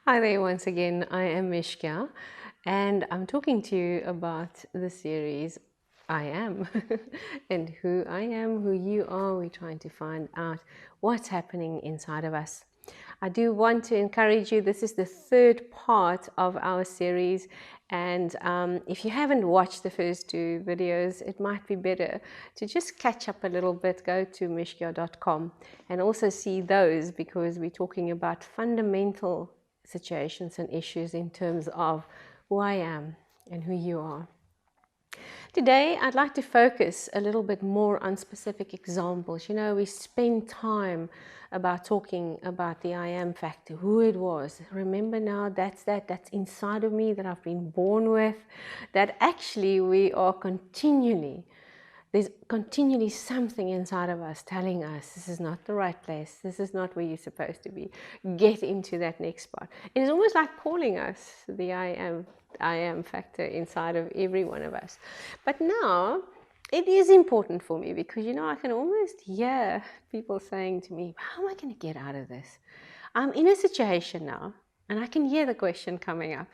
Hi there once again, I am Mishka and I'm talking to you about the series I Am and who I am, who you are. We're trying to find out what's happening inside of us. I do want to encourage you, this is the third part of our series, and if you haven't watched the first two videos, it might be better to just catch up a little bit. Go to mishka.com and also see those, because we're talking about fundamental situations and issues in terms of who I am and who you are. Today, I'd like to focus a little bit more on specific examples. You know, we spend time about talking about the I am factor, who it was. Remember now, that's inside of me, that I've been born with, that actually we are there's continually something inside of us telling us this is not the right place, this is not where you're supposed to be, get into that next spot. It is almost like calling us the I am factor inside of every one of us. But now it is important for me, because you know, I can almost hear people saying to me, how am I going to get out of this? I'm in a situation now and I can hear the question coming up,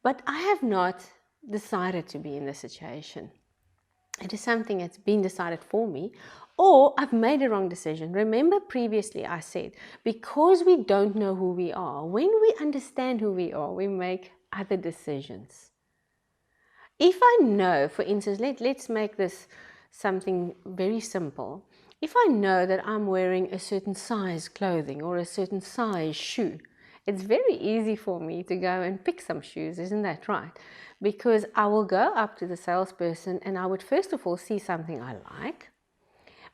but I have not decided to be in the situation. It is something that's been decided for me, or I've made a wrong decision. Remember previously I said, because we don't know who we are, when we understand who we are, we make other decisions. If I know, for instance, let's make this something very simple. If I know that I'm wearing a certain size clothing or a certain size shoe, it's very easy for me to go and pick some shoes, isn't that right? Because I will go up to the salesperson and I would first of all see something I like,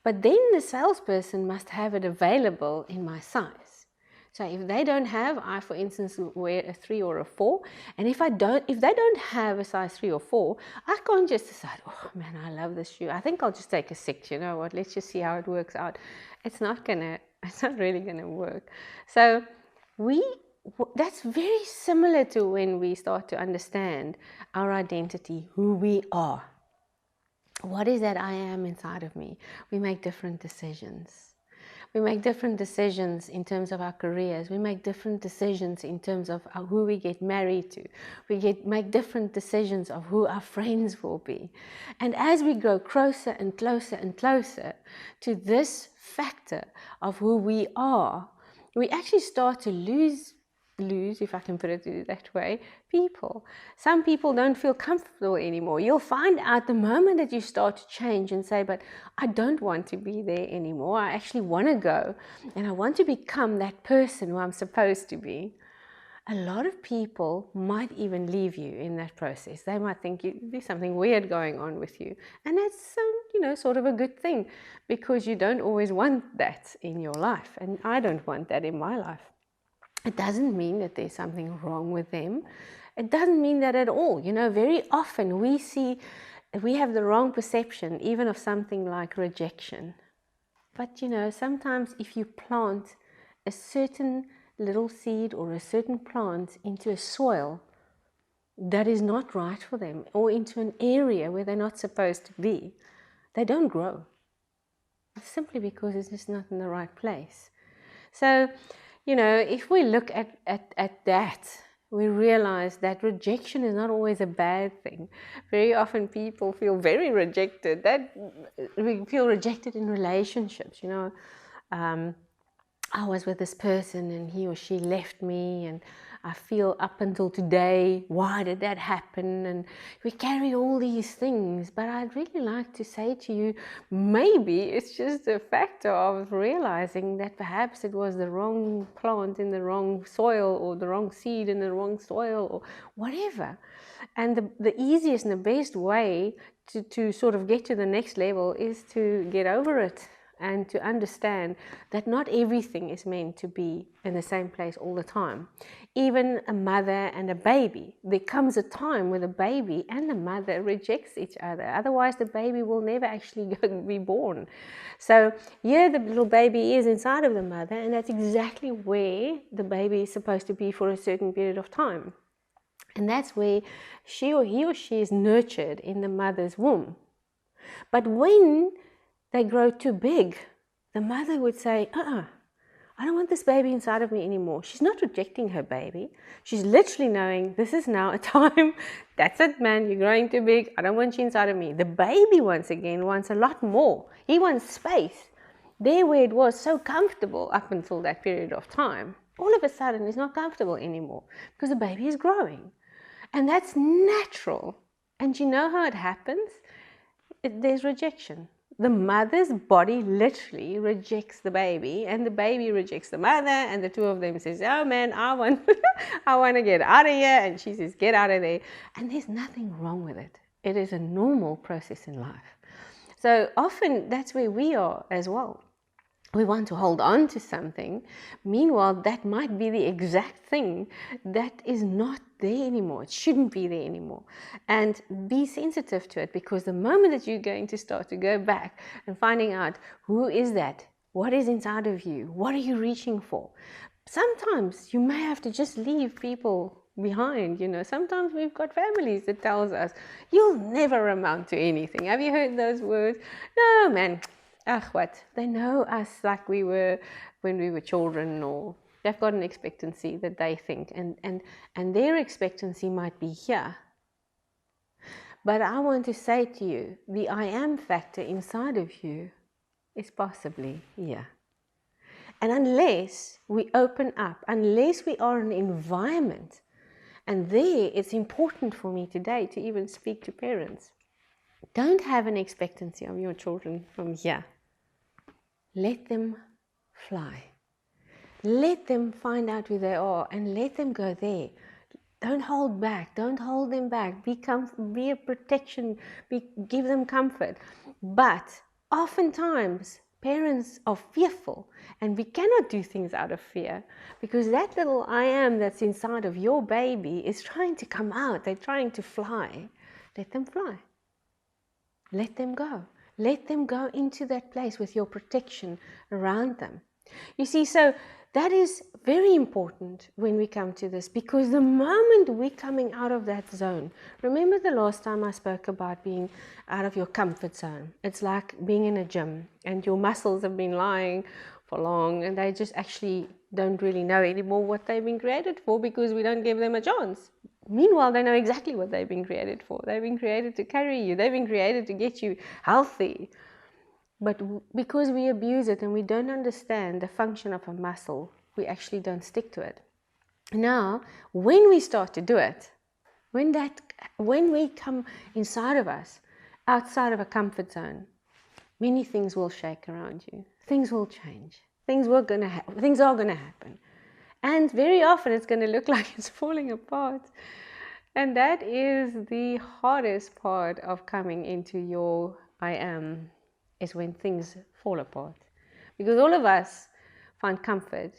but then the salesperson must have it available in my size. So if they don't have, I for instance wear a 3 or a 4, and if they don't have a size 3 or 4, I can't just decide, oh man, I love this shoe, I think I'll just take a 6, you know what, let's just see how it works out. It's not really gonna work. So that's very similar to when we start to understand our identity, who we are. What is that I am inside of me? We make different decisions. We make different decisions in terms of our careers. We make different decisions in terms of who we get married to. Make different decisions of who our friends will be. And as we grow closer and closer and closer to this factor of who we are, we actually start to lose, if I can put it that way, people. Some people don't feel comfortable anymore. You'll find out the moment that you start to change and say, but I don't want to be there anymore. I actually want to go and I want to become that person who I'm supposed to be. A lot of people might even leave you in that process. They might think there's something weird going on with you. And that's, sort of a good thing, because you don't always want that in your life. And I don't want that in my life. It doesn't mean that there's something wrong with them. It doesn't mean that at all. You know, very often we have the wrong perception even of something like rejection. But you know, sometimes if you plant a certain little seed or a certain plant into a soil that is not right for them, or into an area where they're not supposed to be, they don't grow. It's simply because it's just not in the right place. So, you know, if we look at that, we realize that rejection is not always a bad thing. Very often people feel very rejected. We feel rejected in relationships, you know. I was with this person and he or she left me, and I feel up until today, why did that happen? And we carry all these things. But I'd really like to say to you, maybe it's just a factor of realizing that perhaps it was the wrong plant in the wrong soil, or the wrong seed in the wrong soil, or whatever. And the easiest and the best way to sort of get to the next level is to get over it, and to understand that not everything is meant to be in the same place all the time. Even a mother and a baby, there comes a time where the baby and the mother rejects each other. Otherwise, the baby will never actually be born. So here the little baby is inside of the mother, and that's exactly where the baby is supposed to be for a certain period of time. And that's where he or she is nurtured in the mother's womb. But when they grow too big, the mother would say, I don't want this baby inside of me anymore. She's not rejecting her baby. She's literally knowing this is now a time. That's it, man. You're growing too big. I don't want you inside of me. The baby, once again, wants a lot more. He wants space. There where it was so comfortable up until that period of time, all of a sudden it's not comfortable anymore because the baby is growing. And that's natural. And you know how it happens? There's rejection. The mother's body literally rejects the baby, and the baby rejects the mother, and the two of them says, oh man, I want to get out of here, and she says, get out of there. And there's nothing wrong with it. It is a normal process in life. So often that's where we are as well. We want to hold on to something. Meanwhile, that might be the exact thing that is not there anymore. It shouldn't be there anymore. And be sensitive to it, because the moment that you're going to start to go back and finding out who is that, what is inside of you, what are you reaching for? Sometimes you may have to just leave people behind. Sometimes we've got families that tells us, you'll never amount to anything. Have you heard those words? No, man. What? They know us like we were when we were children, or they've got an expectancy that they think, and their expectancy might be here. But I want to say to you, the I am factor inside of you is possibly here. And unless we open up, unless we are in an environment, and there it's important for me today to even speak to parents. Don't have an expectancy of your children from here. Let them fly. Let them find out who they are and let them go there. Don't hold back. Don't hold them back. Be a protection. Give them comfort. But oftentimes, parents are fearful, and we cannot do things out of fear, because that little I am that's inside of your baby is trying to come out. They're trying to fly. Let them fly. Let them go. Let them go into that place with your protection around them. You see, so that is very important when we come to this, because the moment we're coming out of that zone, remember the last time I spoke about being out of your comfort zone. It's like being in a gym and your muscles have been lying for long and they just actually don't really know anymore what they've been created for, because we don't give them a chance. Meanwhile, they know exactly what they've been created for. They've been created to carry you. They've been created to get you healthy. But because we abuse it and we don't understand the function of a muscle, we actually don't stick to it. Now, when we start to do it, when we come inside of us, outside of a comfort zone, many things will shake around you. Things will change. Things are going to happen. And very often it's going to look like it's falling apart. And that is the hardest part of coming into your I am, is when things fall apart. Because all of us find comfort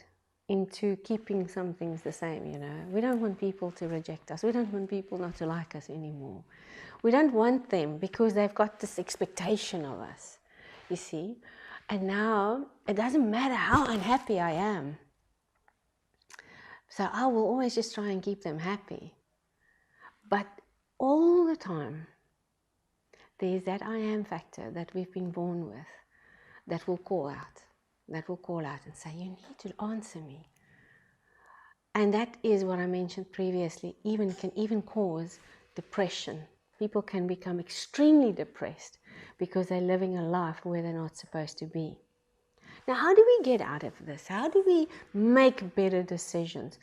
into keeping some things the same, We don't want people to reject us. We don't want people not to like us anymore. We don't want them because they've got this expectation of us, you see. And now it doesn't matter how unhappy I am. So I will always just try and keep them happy. But all the time, there's that I am factor that we've been born with that will call out. That will call out and say, you need to answer me. And that is what I mentioned previously, can even cause depression. People can become extremely depressed because they're living a life where they're not supposed to be. Now, how do we get out of this? How do we make better decisions?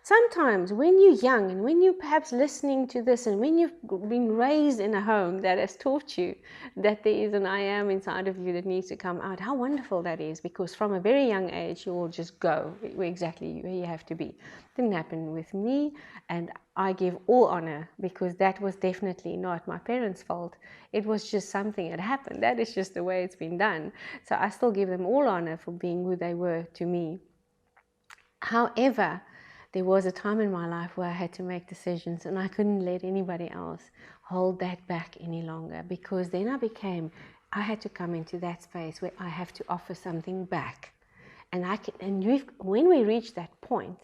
Sometimes when you're young and when you're perhaps listening to this and when you've been raised in a home that has taught you that there is an I am inside of you that needs to come out, how wonderful that is, because from a very young age you will just go exactly where you have to be. It didn't happen with me, and I give all honor because that was definitely not my parents' fault. It was just something that happened. That is just the way it's been done. So I still give them all honor for being who they were to me. However, there was a time in my life where I had to make decisions and I couldn't let anybody else hold that back any longer, because then I had to come into that space where I have to offer something back. When we reach that point,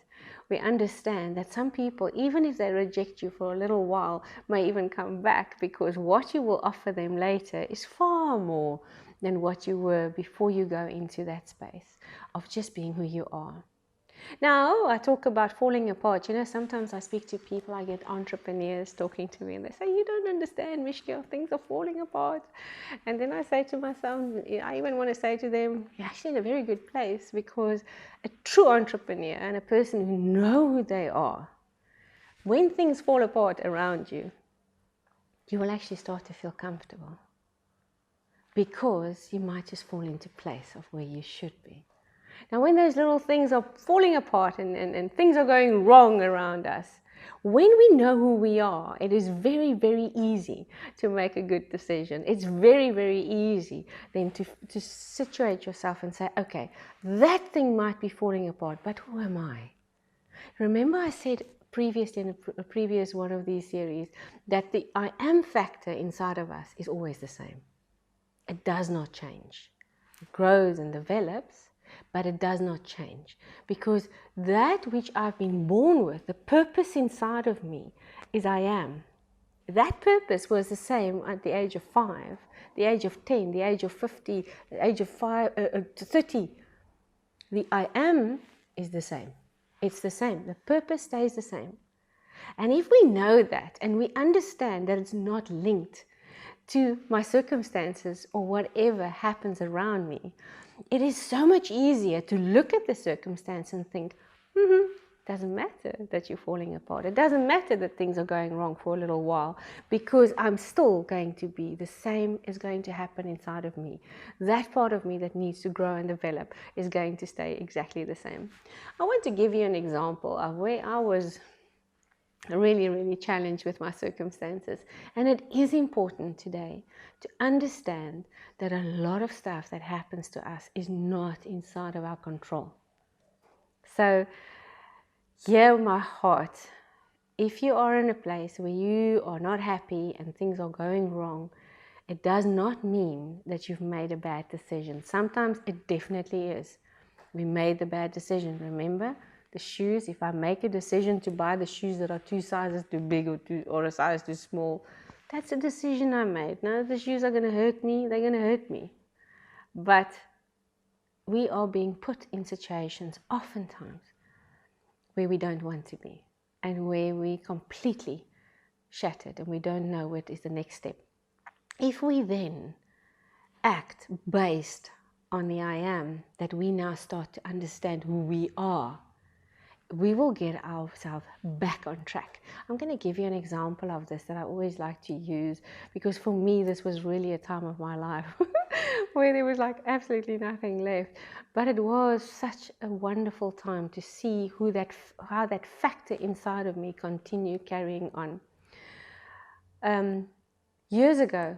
we understand that some people, even if they reject you for a little while, may even come back, because what you will offer them later is far more than what you were before you go into that space of just being who you are. Now, I talk about falling apart. Sometimes I speak to people, I get entrepreneurs talking to me, and they say, you don't understand, Mishka, things are falling apart. And then I say to myself, I even want to say to them, you're actually in a very good place, because a true entrepreneur and a person who knows who they are, when things fall apart around you, you will actually start to feel comfortable, because you might just fall into place of where you should be. Now, when those little things are falling apart and things are going wrong around us, when we know who we are, it is very, very easy to make a good decision. It's very, very easy then to situate yourself and say, okay, that thing might be falling apart, but who am I? Remember I said previously in a previous one of these series that the I am factor inside of us is always the same. It does not change. It grows and develops, but it does not change, because that which I've been born with, the purpose inside of me, is I am. That purpose was the same at the age of 5, the age of 10, the age of 50, the age of 30. The I am is the same. It's the same. The purpose stays the same. And if we know that and we understand that it's not linked to my circumstances or whatever happens around me, it is so much easier to look at the circumstance and think, doesn't matter that you're falling apart. It doesn't matter that things are going wrong for a little while, because I'm still going to be the same is going to happen inside of me. That part of me that needs to grow and develop is going to stay exactly the same. I want to give you an example of where I was really, really challenged with my circumstances. And it is important today to understand that a lot of stuff that happens to us is not inside of our control. So, hear my heart. If you are in a place where you are not happy and things are going wrong, it does not mean that you've made a bad decision. Sometimes it definitely is. We made the bad decision. Remember? The shoes, if I make a decision to buy the shoes that are 2 sizes too big or a size too small, that's a decision I made. No, the shoes are going to hurt me, they're going to hurt me. But we are being put in situations oftentimes where we don't want to be, and where we completely shattered and we don't know what is the next step. If we then act based on the I am, that we now start to understand who we are, we will get ourselves back on track. I'm going to give you an example of this that I always like to use, because for me this was really a time of my life where there was like absolutely nothing left. But it was such a wonderful time to see how that factor inside of me continued carrying on. Years ago,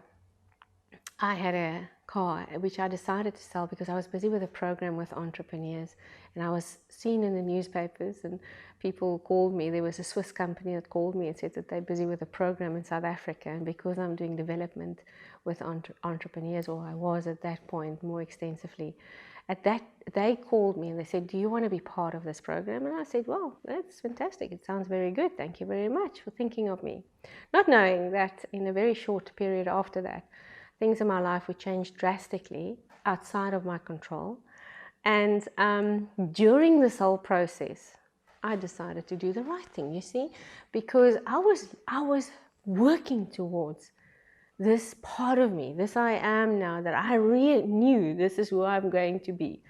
I had a car which I decided to sell because I was busy with a program with entrepreneurs, and I was seen in the newspapers and people called me. There was a Swiss company that called me and said that they're busy with a program in South Africa, and because I'm doing development with entrepreneurs, or I was at that point more extensively, they called me and they said, do you want to be part of this program? And I said, well, that's fantastic. It sounds very good. Thank you very much for thinking of me. Not knowing that in a very short period after that, things in my life would change drastically outside of my control. And during this whole process, I decided to do the right thing, you see, because I was working towards this part of me, this I am now, that I really knew this is who I'm going to be.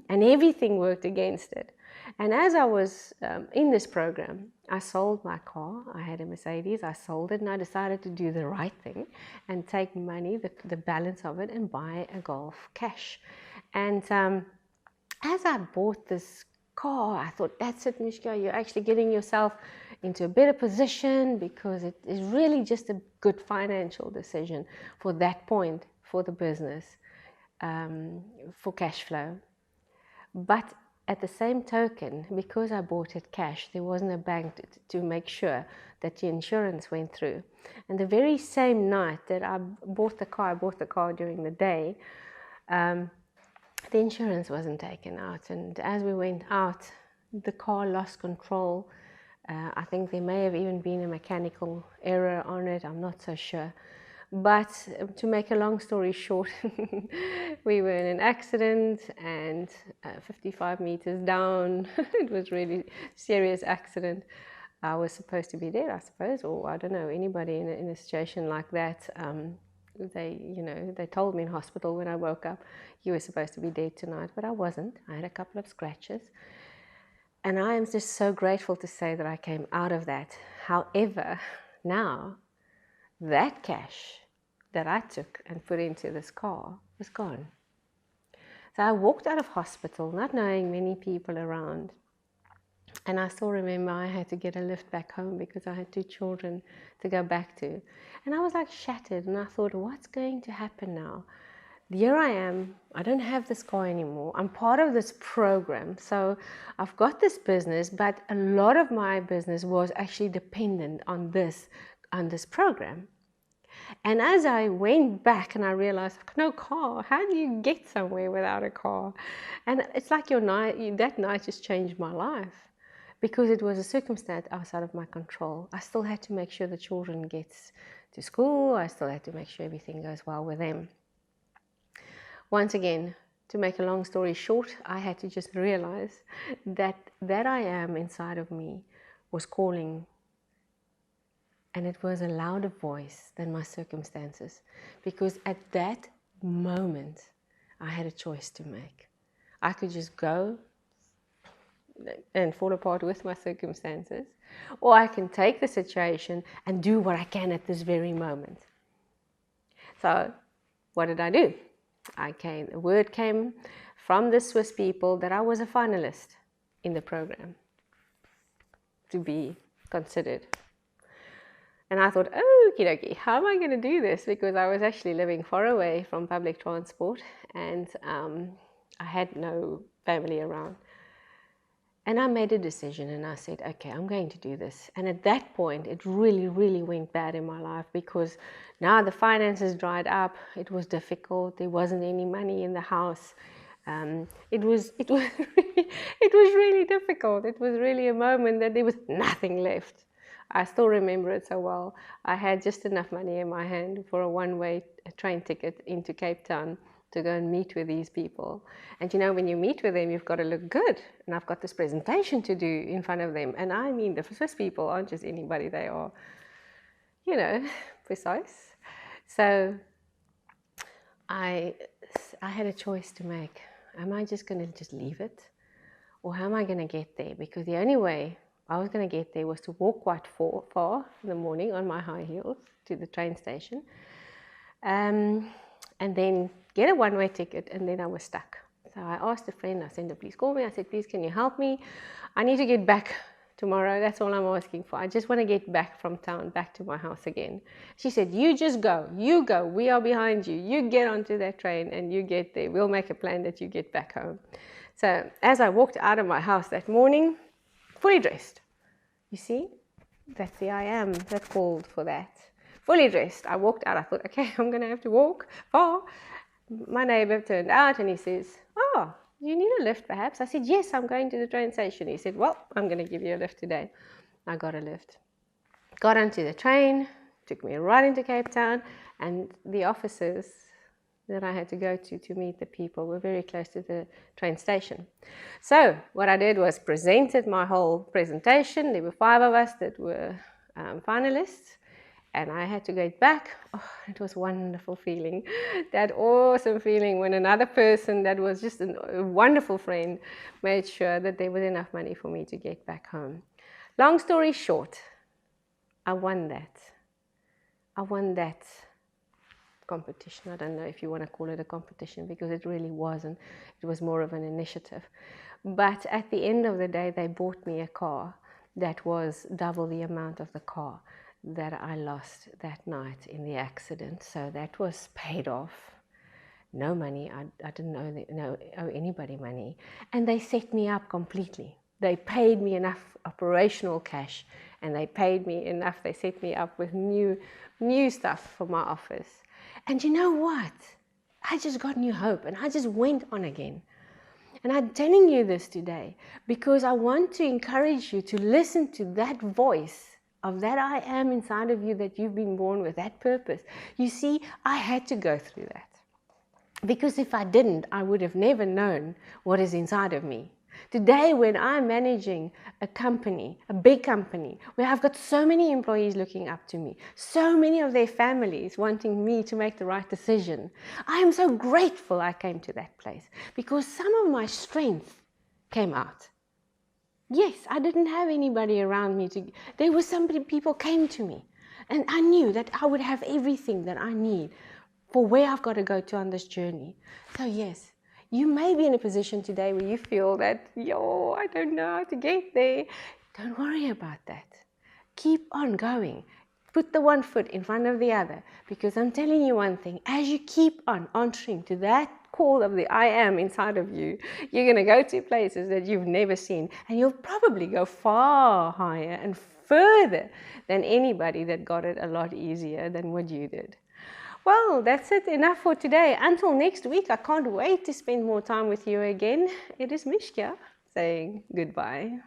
And everything worked against it. And as I was in this program, I sold my car. I had a Mercedes. I sold it, and I decided to do the right thing and take money, the balance of it, and buy a Golf cash. And as I bought this car, I thought, that's it, Mishka, you're actually getting yourself into a better position, because it is really just a good financial decision for that point for the business, for cash flow. But at the same token, because I bought it cash, there wasn't a bank to make sure that the insurance went through. And the very same night that I bought the car during the day, the insurance wasn't taken out. And as we went out, the car lost control. I think there may have even been a mechanical error on it, I'm not so sure. But to make a long story short, we were in an accident, and 55 meters down, it was really serious accident. I was supposed to be there, I suppose, or I don't know, anybody in a situation like that. They told me in hospital when I woke up, you were supposed to be dead tonight, but I wasn't. I had a couple of scratches. And I am just so grateful to say that I came out of that. However, now that cash that I took and put into this car was gone. So I walked out of hospital, not knowing many people around. And I still remember I had to get a lift back home because I had 2 children to go back to. And I was like shattered, and I thought, what's going to happen now? Here I am, I don't have this car anymore. I'm part of this program. So I've got this business, but a lot of my business was actually dependent on this program. And as I went back and I realized, no car, how do you get somewhere without a car? And it's like that night just changed my life, because it was a circumstance outside of my control. I still had to make sure the children gets to school. I still had to make sure everything goes well with them. Once again, to make a long story short, I had to just realize that I am inside of me was calling. And it was a louder voice than my circumstances, because at that moment, I had a choice to make. I could just go and fall apart with my circumstances, or I can take the situation and do what I can at this very moment. So what did I do? The word came from the Swiss people that I was a finalist in the program to be considered. And I thought, okie dokie, how am I going to do this? Because I was actually living far away from public transport, and I had no family around. And I made a decision, and I said, okay, I'm going to do this. And at that point, it really, really went bad in my life, because now the finances dried up. It was difficult. There wasn't any money in the house. It was really difficult. It was really a moment that there was nothing left. I still remember it so well. I had just enough money in my hand for a one-way train ticket into Cape Town to go and meet with these people. And you know, when you meet with them, you've got to look good. And I've got this presentation to do in front of them. And I mean, the Swiss people aren't just anybody. They are, precise. So I had a choice to make. Am I just going to just leave it? Or how am I going to get there? Because the only way I was going to get there was to walk quite far in the morning on my high heels to the train station, and then get a one-way ticket, and then I was stuck. So I asked a friend, I said, please call me. I said, please, can you help me? I need to get back tomorrow. That's all I'm asking for. I just want to get back from town, back to my house again. She said, you just go. You go. We are behind you. You get onto that train and you get there. We'll make a plan that you get back home. So as I walked out of my house that morning, fully dressed. You see, that's the I am that called for that. Fully dressed. I walked out. I thought, okay, I'm going to have to walk far. My neighbor turned out and he says, oh, you need a lift perhaps? I said, yes, I'm going to the train station. He said, well, I'm going to give you a lift today. I got a lift. Got onto the train, took me right into Cape Town, and the offices that I had to go to meet the people were very close to the train station. So what I did was presented my whole presentation. There were 5 of us that were finalists, and I had to go back. Oh, it was a wonderful feeling. That awesome feeling when another person that was just a wonderful friend made sure that there was enough money for me to get back home. Long story short, I won that. I won that competition. I don't know if you want to call it a competition, because it really wasn't. It was more of an initiative. But at the end of the day, they bought me a car that was double the amount of the car that I lost that night in the accident. So that was paid off. No money. I didn't owe anybody money. And they set me up completely. They paid me enough operational cash, and they paid me enough. They set me up with new stuff for my office. And you know what? I just got new hope, and I just went on again. And I'm telling you this today because I want to encourage you to listen to that voice of that I am inside of you that you've been born with, that purpose. You see, I had to go through that. Because if I didn't, I would have never known what is inside of me. Today, when I'm managing a company, a big company, where I've got so many employees looking up to me, so many of their families wanting me to make the right decision, I am so grateful I came to that place because some of my strength came out. Yes, I didn't have anybody around me. There were people came to me, and I knew that I would have everything that I need for where I've got to go to on this journey. So yes, you may be in a position today where you feel that, I don't know how to get there. Don't worry about that. Keep on going. Put the one foot in front of the other, because I'm telling you one thing, as you keep on answering to that call of the I am inside of you, you're going to go to places that you've never seen, and you'll probably go far higher and further than anybody that got it a lot easier than what you did. Well, that's it, enough for today. Until next week, I can't wait to spend more time with you again. It is Mishka saying goodbye.